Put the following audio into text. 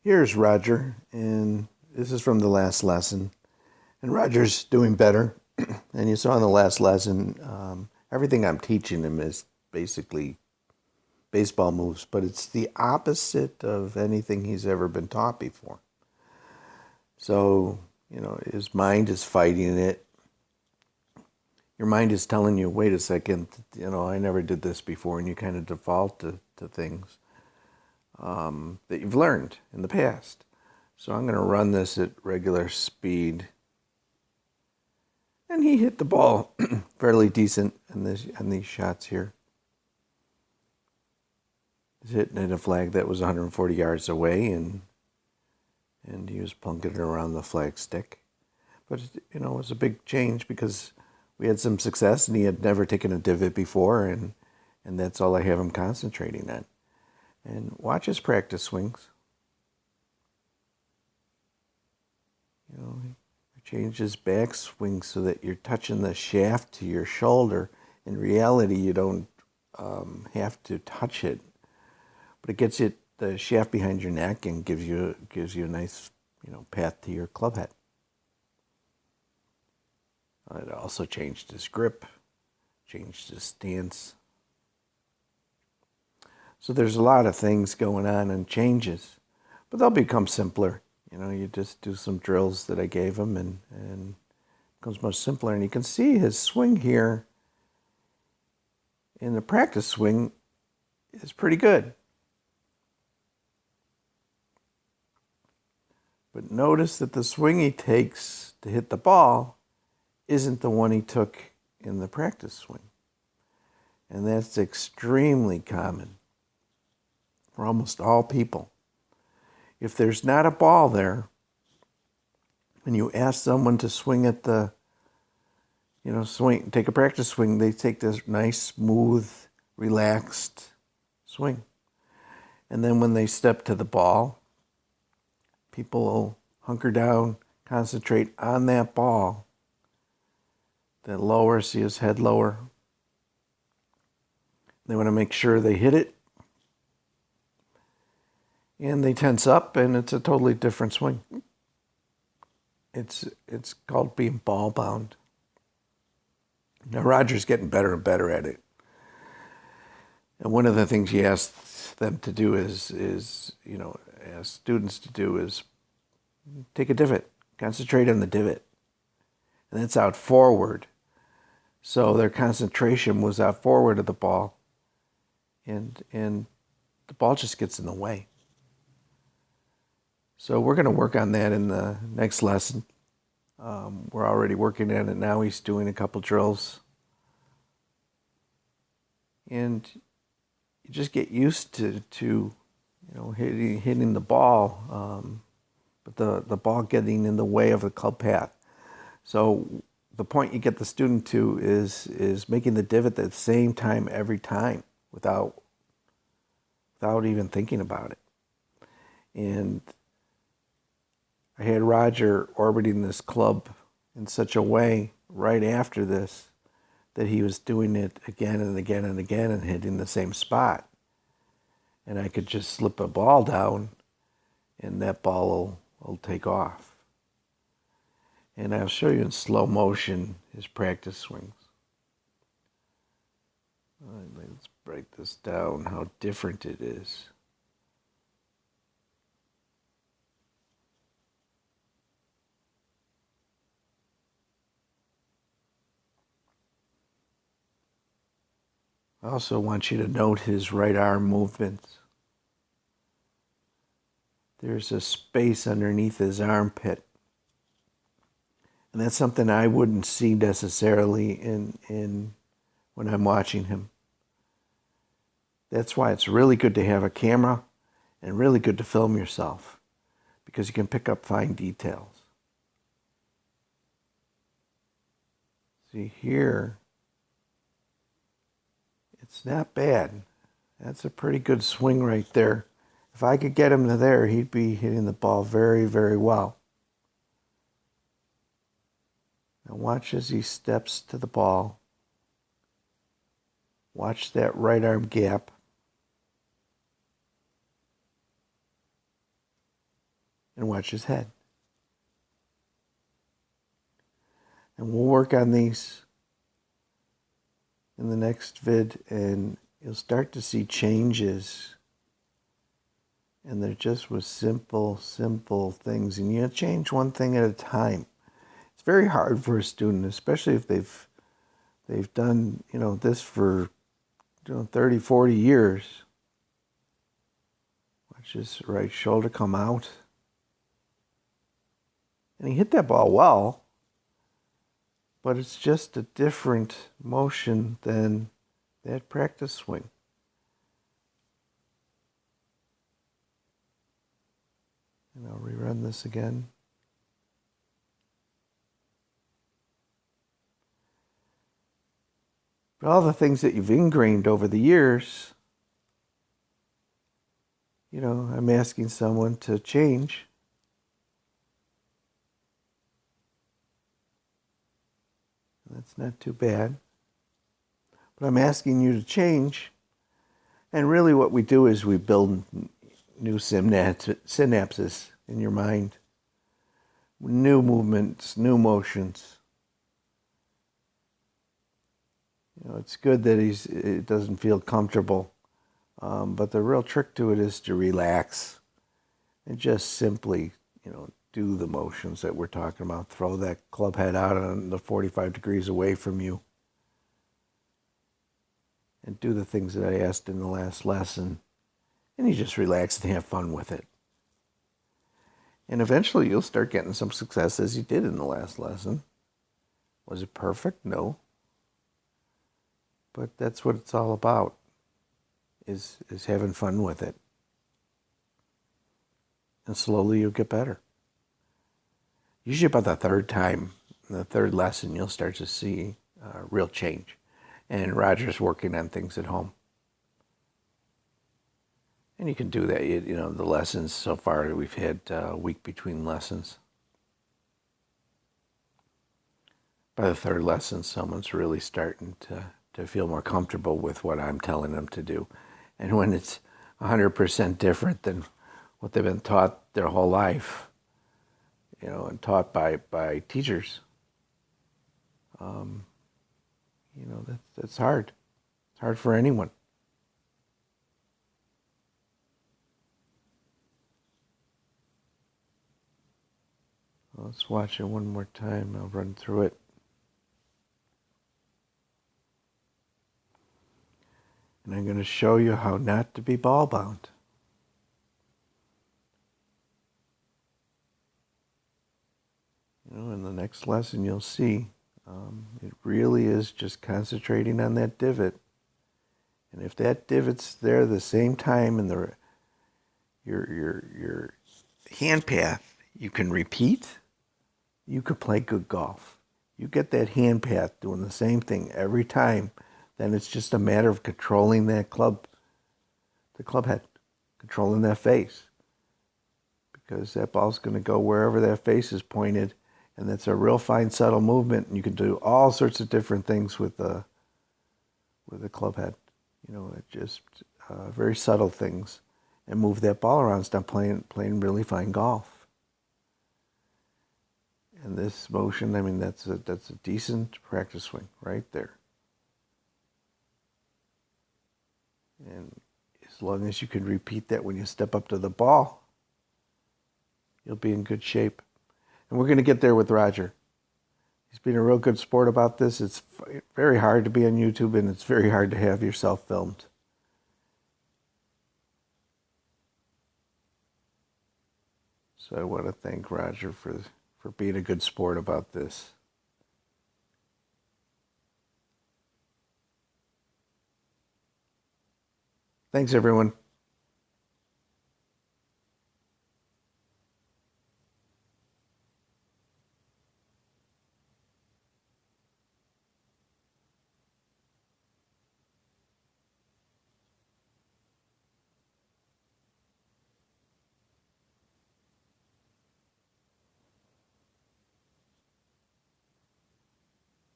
Here's Roger, and this is from the last lesson. And Roger's doing better. And you saw in the last lesson, everything I'm teaching him is basically baseball moves, but it's the opposite of anything he's ever been taught before. So, his mind is fighting it. Your mind is telling you, wait a second, I never did this before, and you kind of default to things that you've learned in the past. So I'm going to run this at regular speed. And he hit the ball fairly decent in these shots here. He's hitting at a flag that was 140 yards away, and he was plunking it around the flag stick. But, it was a big change because we had some success, and he had never taken a divot before, and that's all I have him concentrating on. And watch his practice swings. Change his backswing so that you're touching the shaft to your shoulder. In reality, you don't have to touch it, but it gets the shaft behind your neck and gives you a nice path to your club head. It also changed his grip, changed his stance. So there's a lot of things going on and changes, but they'll become simpler. You just do some drills that I gave him, and it becomes much simpler. And you can see his swing here in the practice swing is pretty good. But notice that the swing he takes to hit the ball isn't the one he took in the practice swing. And that's extremely common for almost all people. If there's not a ball there, and you ask someone to swing at take a practice swing, they take this nice, smooth, relaxed swing. And then when they step to the ball, people will hunker down, concentrate on that ball. Then lower, see his head lower. They want to make sure they hit it. And they tense up, and it's a totally different swing. It's called being ball bound. Now Roger's getting better and better at it. And one of the things he asks them to do is ask students to do is take a divot, concentrate on the divot, and that's out forward. So their concentration was out forward of the ball, and the ball just gets in the way. So we're going to work on that in the next lesson. We're already working on it now. He's doing a couple drills. And you just get used to hitting the ball, but the ball getting in the way of the club path. So the point you get the student to is making the divot at the same time every time without even thinking about it. And I had Roger orbiting this club in such a way right after this that he was doing it again and again and again and hitting the same spot. And I could just slip a ball down and that ball will take off. And I'll show you in slow motion his practice swings. All right, let's break this down, how different it is. I also want you to note his right arm movements. There's a space underneath his armpit. And that's something I wouldn't see necessarily in when I'm watching him. That's why it's really good to have a camera and really good to film yourself, because you can pick up fine details. See here, it's not bad. That's a pretty good swing right there. If I could get him to there, he'd be hitting the ball very, very well. Now watch as he steps to the ball. Watch that right arm gap. and watch his head. And we'll work on these in the next vid, and you'll start to see changes. And they're just with simple things. And you change one thing at a time. It's very hard for a student, especially if they've done, this for 30, 40 years. Watch his right shoulder come out. And he hit that ball well, but it's just a different motion than that practice swing. And I'll rerun this again. But all the things that you've ingrained over the years, I'm asking someone to change. That's not too bad. But I'm asking you to change. And really what we do is we build new synapses in your mind. New movements, new motions. It's good that it doesn't feel comfortable. But the real trick to it is to relax and just simply, do the motions that we're talking about. Throw that club head out on the 45 degrees away from you. And do the things that I asked in the last lesson. And you just relax and have fun with it. And eventually you'll start getting some success as you did in the last lesson. Was it perfect? No. But that's what it's all about, is having fun with it. And slowly you'll get better. Usually about the third time, the third lesson, you'll start to see real change. And Roger's working on things at home. And you can do that. The lessons so far, we've had a week between lessons. By the third lesson, someone's really starting to feel more comfortable with what I'm telling them to do. And when it's 100% different than what they've been taught their whole life, and taught by teachers, that's hard. It's hard for anyone. Let's watch it one more time. I'll run through it. And I'm going to show you how not to be ball bound. In the next lesson you'll see it really is just concentrating on that divot. And if that divot's there the same time in your hand path, you can repeat. You could play good golf. You get that hand path doing the same thing every time, then it's just a matter of controlling that the club head, controlling that face. Because that ball's going to go wherever that face is pointed, and that's a real fine, subtle movement, and you can do all sorts of different things with the club head. It just very subtle things, and move that ball around. Stop playing really fine golf. And this motion, that's a decent practice swing right there. And as long as you can repeat that when you step up to the ball, you'll be in good shape. And we're going to get there with Roger. He's been a real good sport about this. It's very hard to be on YouTube, and it's very hard to have yourself filmed. So I want to thank Roger for being a good sport about this. Thanks, everyone.